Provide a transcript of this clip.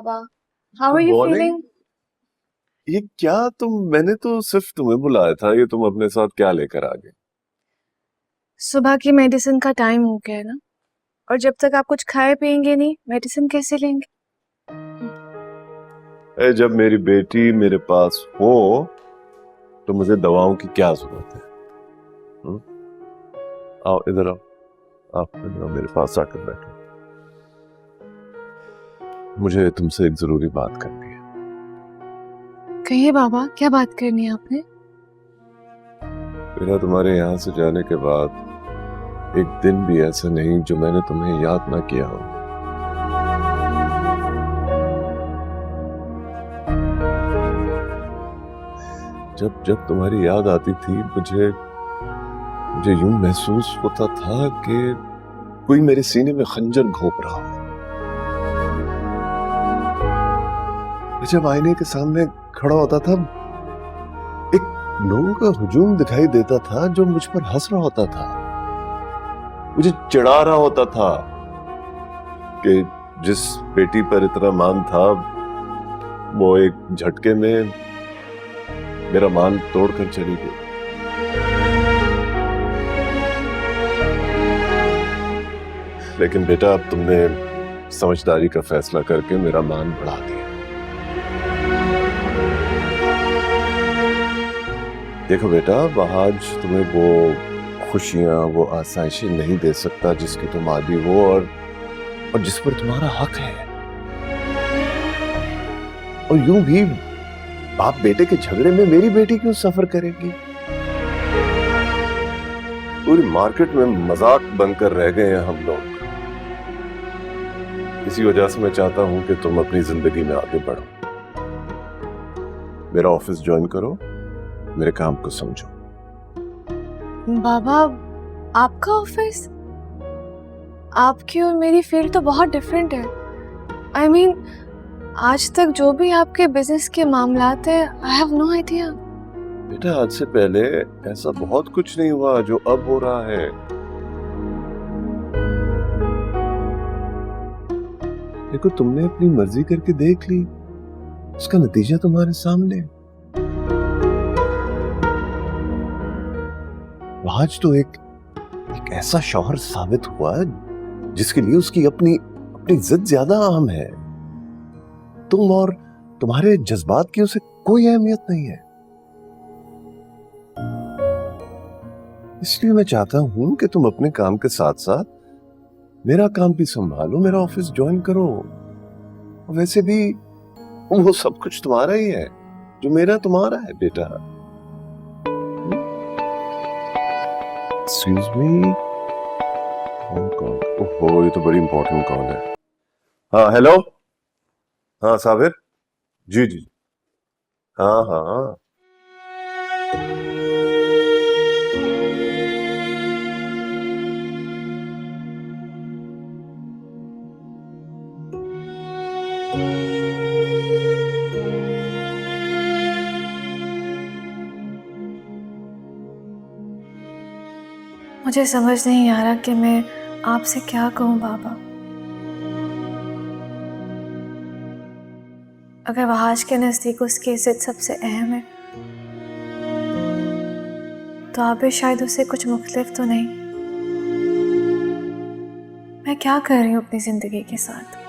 How are you morning. feeling? ये क्या मैंने तो सिर्फ तुम्हें बुलाया था, ये तुम अपने साथ क्या लेकर आ गए? सुबह की मेडिसिन का टाइम हो गया है ना, और जब तक आप कुछ खाए पिएंगे नहीं, मेडिसिन कैसे लेंगे? जब मेरी बेटी मेरे पास हो तो मुझे दवाओं की क्या जरूरत है? हुँ? आओ इधर आओ, आप इधर आओ, मेरे पास आकर बैठो। मुझे तुमसे एक जरूरी बात करनी है। कहिए बाबा, क्या बात करनी है आपने? मेरा तुम्हारे यहाँ से जाने के बाद एक दिन भी ऐसा नहीं जो मैंने तुम्हें याद ना किया हो। जब जब तुम्हारी याद आती थी मुझे मुझे यूं महसूस होता था कि कोई मेरे सीने में खंजर घोंप रहा हो। जब आईने के सामने खड़ा होता था, एक लोगों का हुजूम दिखाई देता था जो मुझ पर हंस रहा होता था, मुझे चिढ़ा रहा होता था कि जिस बेटी पर इतना मान था वो एक झटके में मेरा मान तोड़कर चली गई। लेकिन बेटा, अब तुमने समझदारी का फैसला करके मेरा मान बढ़ा दिया। देखो बेटा, आज तुम्हें वो खुशियां, वो आसाइशें नहीं दे सकता जिसकी तुम आदी हो और जिस पर तुम्हारा हक है। और यूं भी बाप बेटे के झगड़े में मेरी बेटी क्यों सफर करेगी? पूरी मार्केट में मजाक बनकर रह गए हैं हम लोग। इसी वजह से मैं चाहता हूं कि तुम अपनी जिंदगी में आगे बढ़ो, मेरा ऑफिस ज्वाइन करो, मेरे काम को समझो। बाबा, आपका ऑफिस? आपकी और मेरी फील्ड तो बहुत डिफरेंट है। I mean, आज तक जो भी आपके बिजनेस के मामलात है, आई हैव नो आइडिया। बेटा, आज से पहले ऐसा बहुत कुछ नहीं हुआ जो अब हो रहा है। देखो, तुमने अपनी मर्जी करके देख ली, उसका नतीजा तुम्हारे सामने। आज तो एक ऐसा शौहर साबित हुआ जिसके लिए उसकी अपनी अपनी जिद ज्यादा अहम है। तुम और तुम्हारे जज्बात की उसे कोई अहमियत नहीं है। इसलिए मैं चाहता हूं कि तुम अपने काम के साथ साथ मेरा काम भी संभालो, मेरा ऑफिस ज्वाइन करो। वैसे भी वो सब कुछ तुम्हारा ही है जो मेरा तुम्हारा है बेटा। एक्सक्यूज मी, ओहो, ये तो बड़ी इंपॉर्टेंट कॉल है। हाँ, हेलो। हाँ साबिर, जी जी, हाँ हाँ। मुझे समझ नहीं आ रहा कि मैं आपसे क्या कहूँ बाबा। अगर वहाज के नज़दीक उसकी इज्जत सबसे अहम है, तो आप भी शायद उससे कुछ मुख्तलिफ तो नहीं। मैं क्या कर रही हूँ अपनी जिंदगी के साथ?